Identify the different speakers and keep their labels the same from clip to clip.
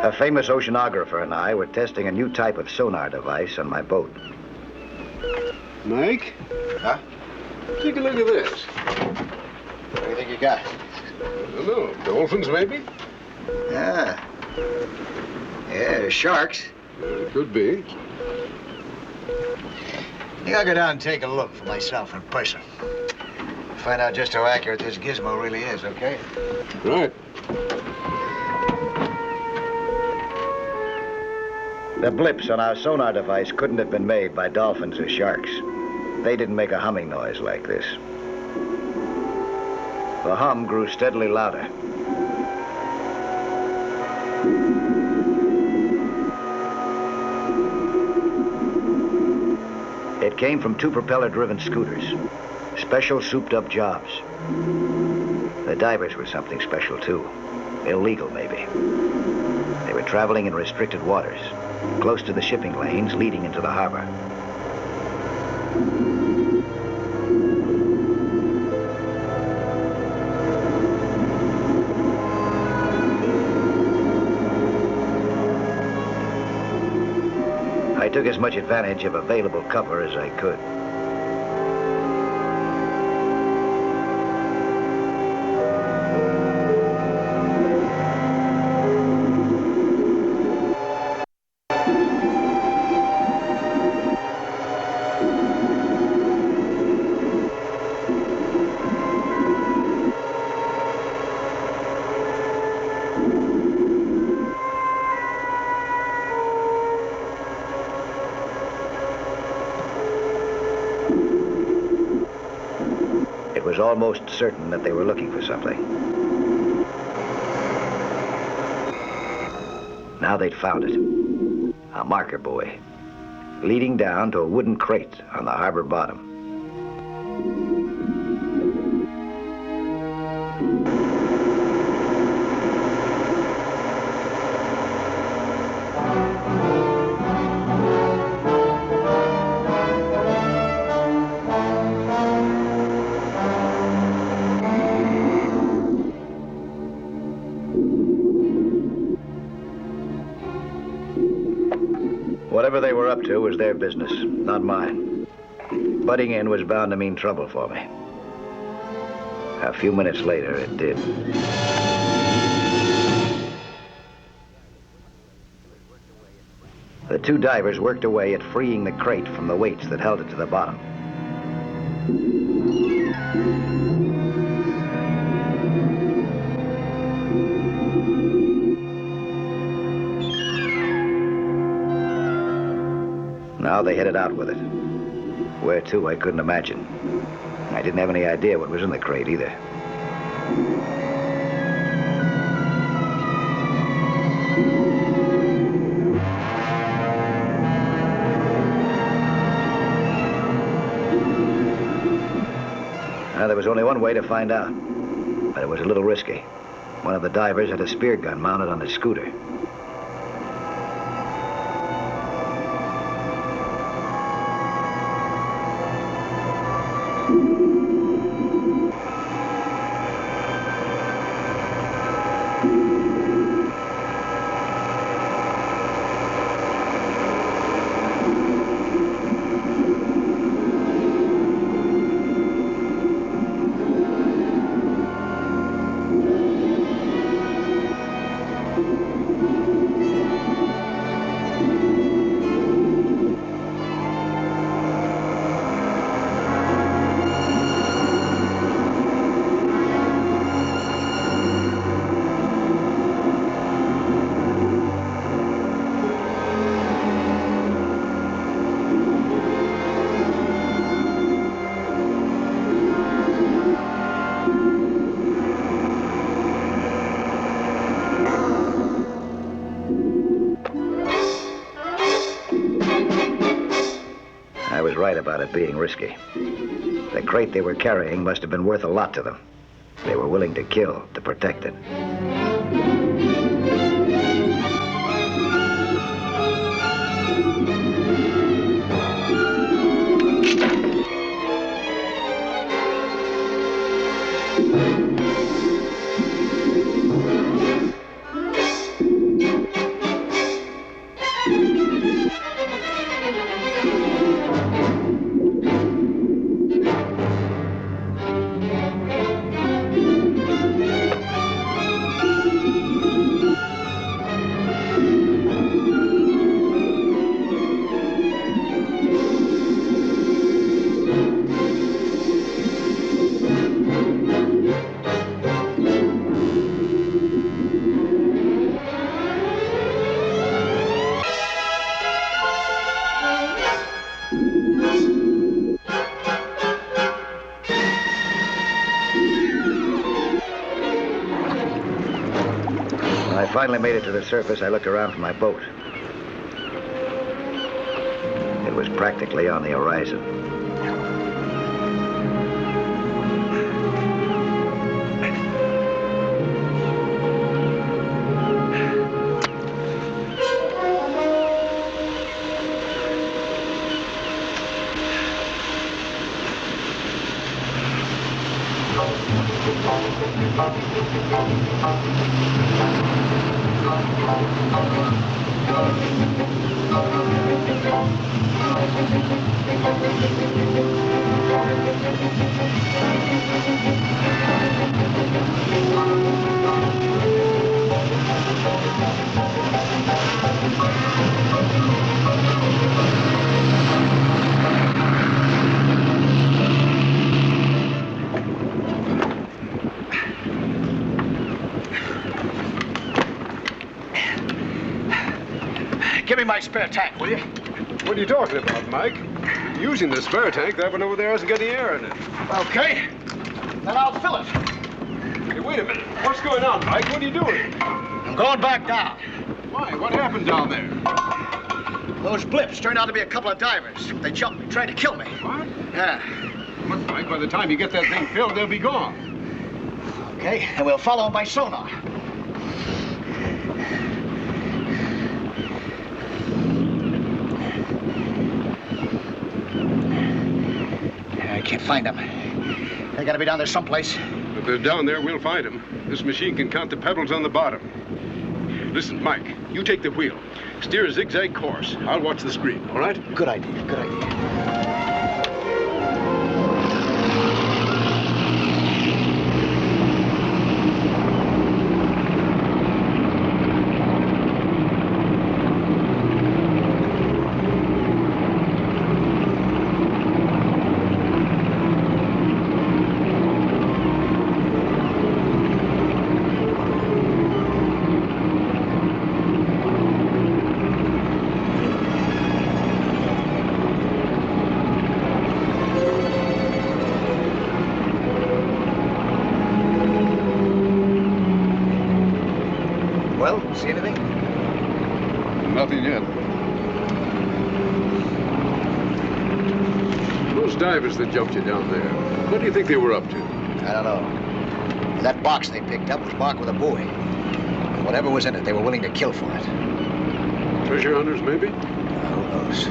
Speaker 1: A famous oceanographer and I were testing a new type of sonar device on my boat.
Speaker 2: Mike?
Speaker 1: Huh?
Speaker 2: Take a look at this.
Speaker 1: What do you think you got?
Speaker 2: I don't know. Dolphins, maybe?
Speaker 1: Yeah. Yeah, sharks.
Speaker 2: Could be.
Speaker 1: I think I'll go down and take a look for myself in person. Find out just how accurate this gizmo really is, okay?
Speaker 2: Right.
Speaker 1: The blips on our sonar device couldn't have been made by dolphins or sharks. They didn't make a humming noise like this. The hum grew steadily louder. It came from two propeller-driven scooters. Special souped-up jobs. The divers were something special, too. Illegal, maybe. They were traveling in restricted waters, close to the shipping lanes leading into the harbor. I took as much advantage of available cover as I could. It was almost certain that they were looking for something. Now they'd found it. A marker buoy, leading down to a wooden crate on the harbor bottom. Whatever they were up to was their business, not mine. Butting in was bound to mean trouble for me. A few minutes later, it did. The two divers worked away at freeing the crate from the weights that held it to the bottom. Now they headed out with it. Where to, I couldn't imagine. I didn't have any idea what was in the crate either. Now, there was only one way to find out, but it was a little risky. One of the divers had a spear gun mounted on his scooter. right about it being risky. The crate they were carrying must have been worth a lot to them. They were willing to kill to protect it. When I finally made it to the surface, I looked around for my boat. It was practically on the horizon.
Speaker 3: Give me my spare tank, will you?
Speaker 2: What are you talking about, Mike? You're using the spare tank. That one over there hasn't got any air in it.
Speaker 3: Okay. Then I'll fill it.
Speaker 2: Hey, wait a minute. What's going on, Mike? What are you doing?
Speaker 3: I'm going back down.
Speaker 2: Why? What happened down there?
Speaker 3: Those blips turned out to be a couple of divers. They jumped me, tried to kill me.
Speaker 2: What?
Speaker 3: Yeah.
Speaker 2: Look, Mike, by the time you get that thing filled, they'll be gone.
Speaker 3: Okay, and we'll follow them by sonar. I can't find them. They gotta be down there someplace.
Speaker 2: If they're down there, we'll find them. This machine can count the pebbles on the bottom. Listen, Mike, you take the wheel. Steer a zigzag course. I'll watch the screen, all right?
Speaker 3: Good idea, good idea. Well, see anything?
Speaker 2: Nothing yet. Those divers that jumped you down there, what do you think they were up to?
Speaker 3: I don't know. That box they picked up was marked with a buoy. Whatever was in it, they were willing to kill for it.
Speaker 2: Treasure hunters, maybe?
Speaker 3: Who knows?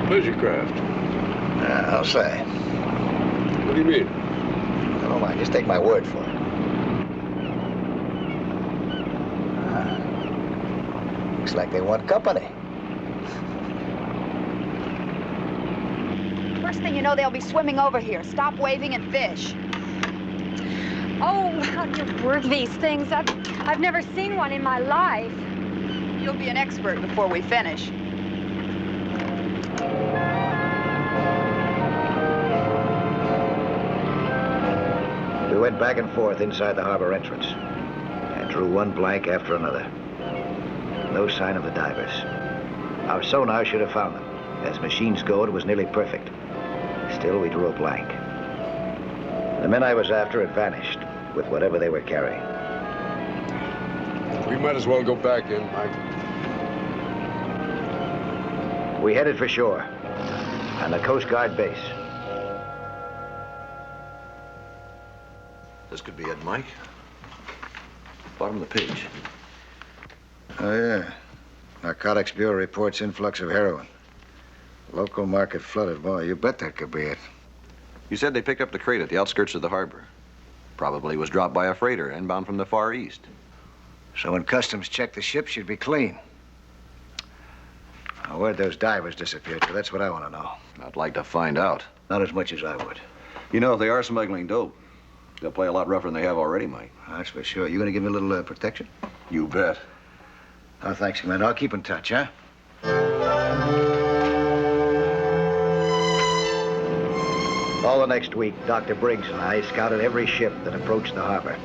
Speaker 2: Pleasure craft.
Speaker 3: I'll say.
Speaker 2: What do you mean?
Speaker 3: Never mind, just take my word for it. Looks like they want company.
Speaker 4: First thing you know, they'll be swimming over here. Stop waving and fish.
Speaker 5: Oh, how do you work these things? I've never seen one in my life.
Speaker 4: You'll be an expert before we finish.
Speaker 1: We went back and forth inside the harbor entrance and drew one blank after another. No sign of the divers. Our sonar should have found them. As machines go, it was nearly perfect. Still, we drew a blank. The men I was after had vanished with whatever they were carrying.
Speaker 2: We might as well go back in, Mike.
Speaker 1: We headed for shore and the Coast Guard base.
Speaker 6: This could be it, Mike. Bottom of the page.
Speaker 1: Oh, yeah. Narcotics Bureau reports influx of heroin. Local market flooded. Boy, you bet that could be it.
Speaker 6: You said they picked up the crate at the outskirts of the harbor. Probably was dropped by a freighter inbound from the Far East.
Speaker 1: So when customs checked the ship, she'd be clean. Now, where'd those divers disappear to? That's what I want to know.
Speaker 6: I'd like to find out.
Speaker 1: Not as much as I would.
Speaker 6: You know, if they are smuggling dope, they'll play a lot rougher than they have already, Mike.
Speaker 1: That's for sure. You gonna give me a little protection?
Speaker 6: You bet.
Speaker 1: Oh, thanks, Commander. I'll keep in touch, huh? All the next week, Dr. Briggs and I scouted every ship that approached the harbor.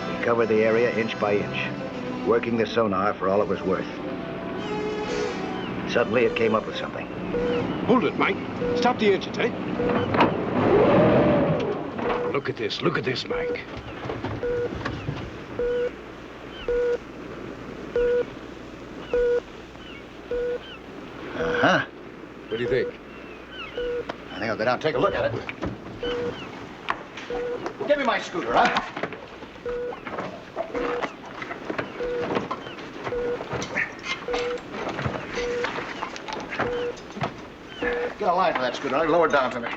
Speaker 1: We covered the area inch by inch, working the sonar for all it was worth. Suddenly, it came up with something.
Speaker 2: Hold it, Mike. Stop the engines, eh? Look at this, Mike.
Speaker 1: Uh-huh.
Speaker 2: What do you think?
Speaker 1: I think I'll go down and take a look at it. Give me my scooter, huh? Get a line for that scooter. Lower it down to me.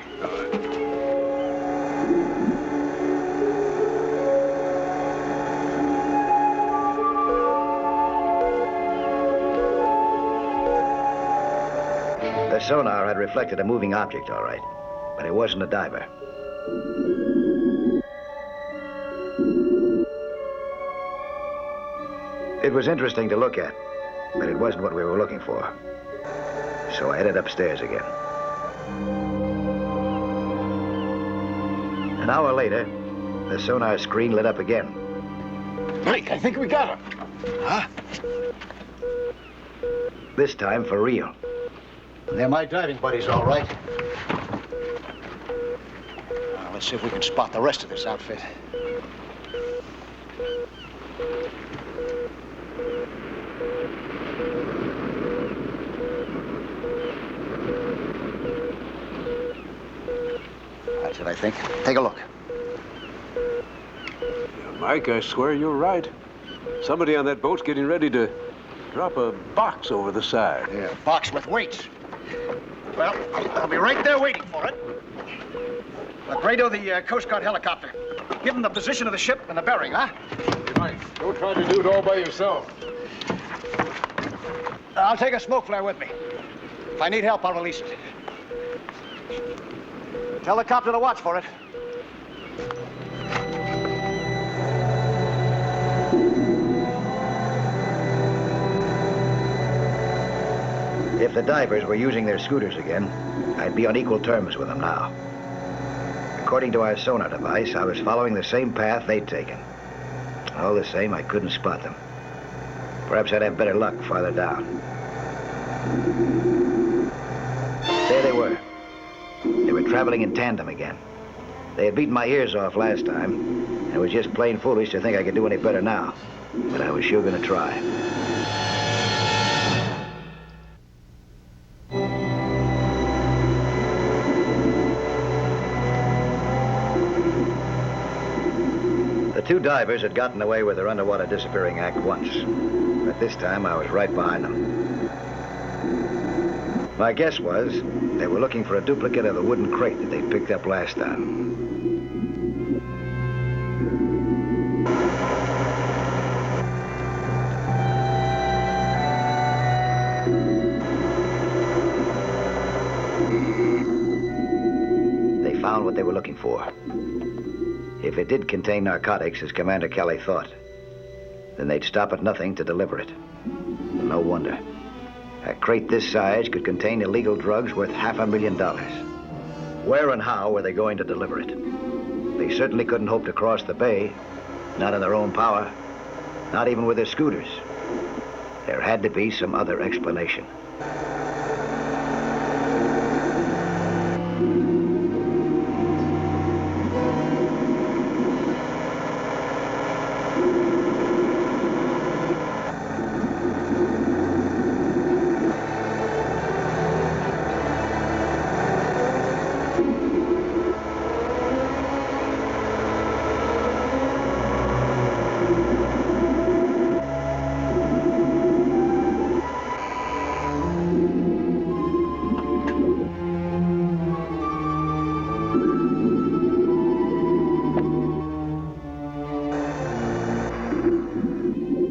Speaker 1: The sonar had reflected a moving object, all right, but it wasn't a diver. It was interesting to look at, but it wasn't what we were looking for. So I headed upstairs again. An hour later, the sonar screen lit up again.
Speaker 2: Mike, I think we got him.
Speaker 1: Huh? This time for real.
Speaker 3: They're my diving buddies, all right. Now, let's see if we can spot the rest of this outfit. That's it, I think. Take a look.
Speaker 2: Yeah, Mike, I swear you're right. Somebody on that boat's getting ready to drop a box over the side.
Speaker 3: Yeah, box with weights. Well, I'll be right there waiting for it. Grado, the Coast Guard helicopter. Give him the position of the ship and the bearing, huh?
Speaker 2: Hey, Mike, don't try to do it all by yourself.
Speaker 3: I'll take a smoke flare with me. If I need help, I'll release it. Tell the copter to watch for it.
Speaker 1: If the divers were using their scooters again, I'd be on equal terms with them now. According to our sonar device, I was following the same path they'd taken. All the same, I couldn't spot them. Perhaps I'd have better luck farther down. There they were. They were traveling in tandem again. They had beaten my ears off last time, and it was just plain foolish to think I could do any better now. But I was sure gonna try. The two divers had gotten away with their underwater disappearing act once, but this time I was right behind them. My guess was they were looking for a duplicate of the wooden crate that they picked up last time. They found what they were looking for. If it did contain narcotics, as Commander Kelly thought, then they'd stop at nothing to deliver it. No wonder. A crate this size could contain illegal drugs worth $500,000. Where and how were they going to deliver it? They certainly couldn't hope to cross the bay, not in their own power, not even with their scooters. There had to be some other explanation.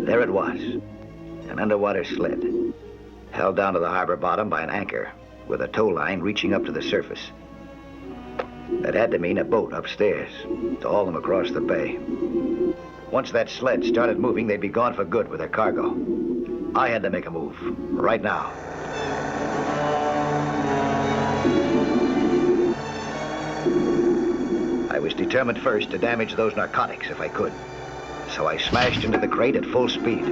Speaker 1: There it was, an underwater sled, held down to the harbor bottom by an anchor with a tow line reaching up to the surface. That had to mean a boat upstairs to haul them across the bay. Once that sled started moving, they'd be gone for good with their cargo. I had to make a move, right now. I was determined first to damage those narcotics if I could. So I smashed into the crate at full speed.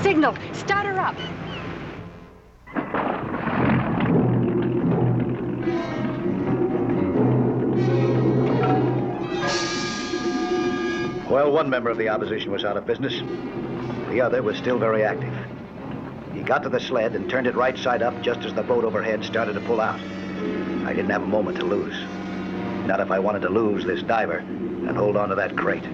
Speaker 5: Signal. Start her up.
Speaker 1: Well, one member of the opposition was out of business. The other was still very active. He got to the sled and turned it right side up just as the boat overhead started to pull out. I didn't have a moment to lose. Not if I wanted to lose this diver and hold on to that crate.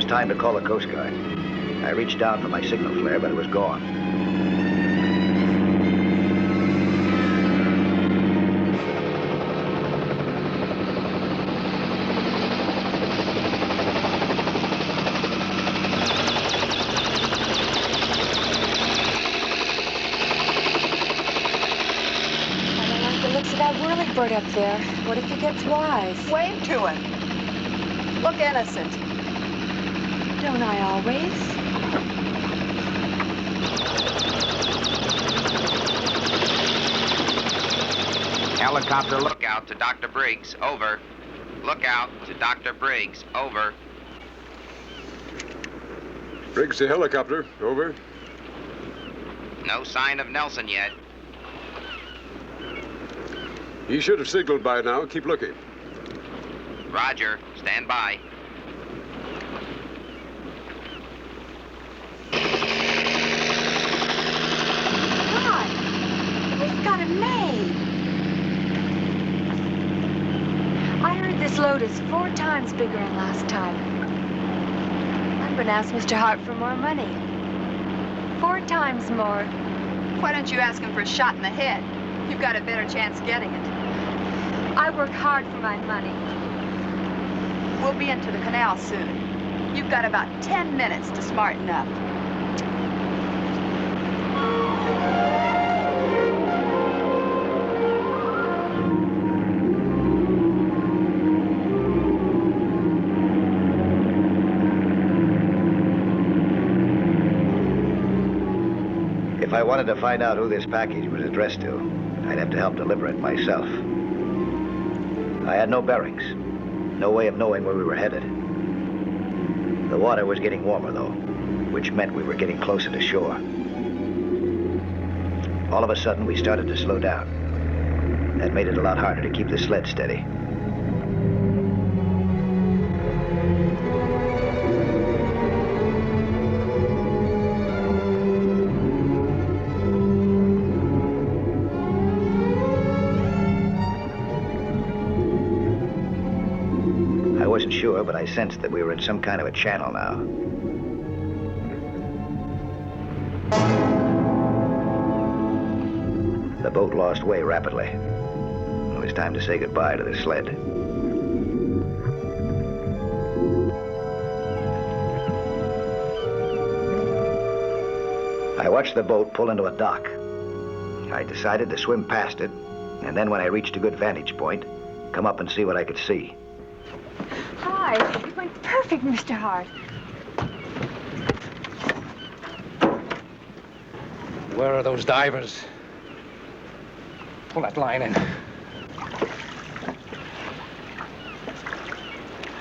Speaker 1: Time to call the Coast Guard. I reached down for my signal flare, but it was gone.
Speaker 5: I don't like the looks of that whirlybird up there. What if he gets wise?
Speaker 4: Wave to him. Look innocent.
Speaker 5: Don't I always?
Speaker 7: Helicopter lookout to Dr. Briggs, over. Lookout to Dr. Briggs, over.
Speaker 2: Briggs to helicopter, over.
Speaker 7: No sign of Nelson yet.
Speaker 2: He should have signaled by now. Keep looking.
Speaker 7: Roger, stand by.
Speaker 5: Got it made. I heard this load is 4 times bigger than last time. I'm gonna ask Mr. Hart for more money. 4 times more.
Speaker 4: Why don't you ask him for a shot in the head? You've got a better chance getting it.
Speaker 5: I work hard for my money.
Speaker 4: We'll be into the canal soon. You've got about 10 minutes to smarten up.
Speaker 1: If I wanted to find out who this package was addressed to, I'd have to help deliver it myself. I had no bearings, no way of knowing where we were headed. The water was getting warmer, though, which meant we were getting closer to shore. All of a sudden, we started to slow down. That made it a lot harder to keep the sled steady. I wasn't sure, but I sensed that we were in some kind of a channel now. The boat lost way rapidly. It was time to say goodbye to the sled. I watched the boat pull into a dock. I decided to swim past it, and then when I reached a good vantage point, come up and see what I could see.
Speaker 5: Hi. It went perfect, Mr. Hart.
Speaker 3: Where are those divers? Pull that line in.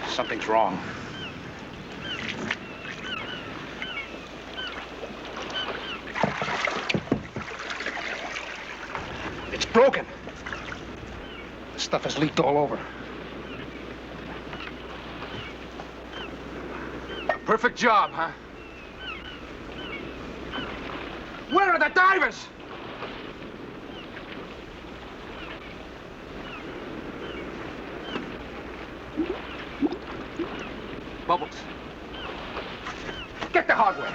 Speaker 3: Something's wrong. It's broken. The stuff has leaked all over. A perfect job, huh? Where are the divers? Bubbles. Get the hardware.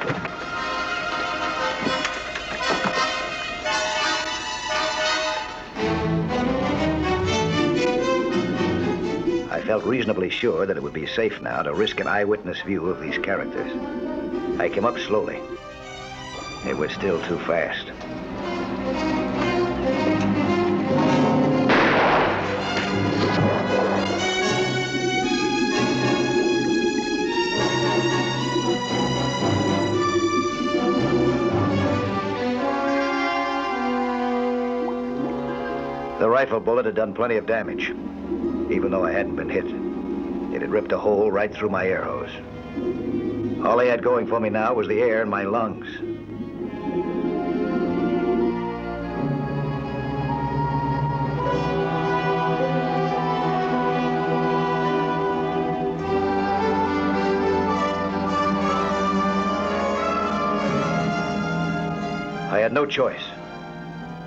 Speaker 1: I felt reasonably sure that it would be safe now to risk an eyewitness view of these characters. I came up slowly. It was still too fast. The rifle bullet had done plenty of damage, even though I hadn't been hit. It had ripped a hole right through my air hose. All I had going for me now was the air in my lungs. I had no choice.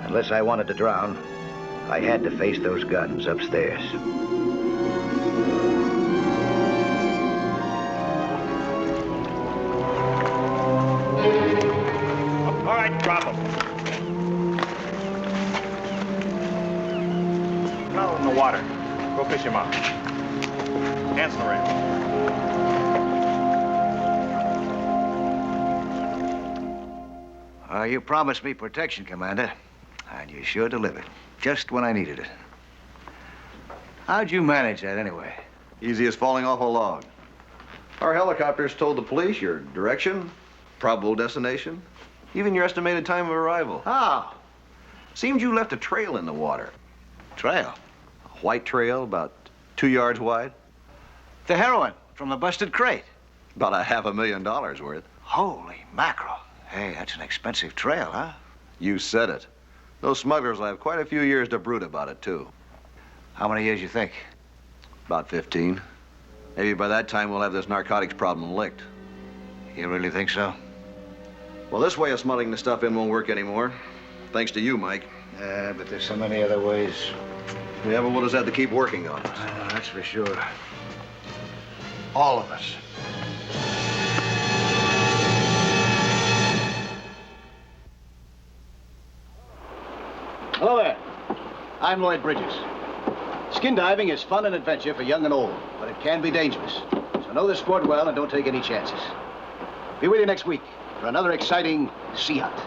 Speaker 1: Unless I wanted to drown, I had to face those guns upstairs.
Speaker 3: All right, drop them. Now in the water. Go fish him up. Hands on the rail.
Speaker 1: You promised me protection, Commander, and you sure delivered, just when I needed it. How'd you manage that, anyway?
Speaker 6: Easy as falling off a log. Our helicopters told the police your direction, probable destination, even your estimated time of arrival.
Speaker 1: How?
Speaker 6: Seems you left a trail in the water.
Speaker 1: Trail?
Speaker 6: A white trail about 2 yards wide.
Speaker 1: The heroin from the busted crate.
Speaker 6: About $500,000 worth.
Speaker 1: Holy mackerel. Hey, that's an expensive trail, huh?
Speaker 6: You said it. Those smugglers will have quite a few years to brood about it, too.
Speaker 1: How many years you think?
Speaker 6: About 15. Maybe by that time we'll have this narcotics problem licked.
Speaker 1: You really think so?
Speaker 6: Well, this way of smuggling the stuff in won't work anymore. Thanks to you, Mike.
Speaker 1: But there's so many other ways.
Speaker 6: Yeah, but we'll just have to keep working on it.
Speaker 1: That's for sure. All of us.
Speaker 3: Hello there. I'm Lloyd Bridges. Skin diving is fun and adventure for young and old, but it can be dangerous. So know the sport well and don't take any chances. Be with you next week for another exciting sea hunt.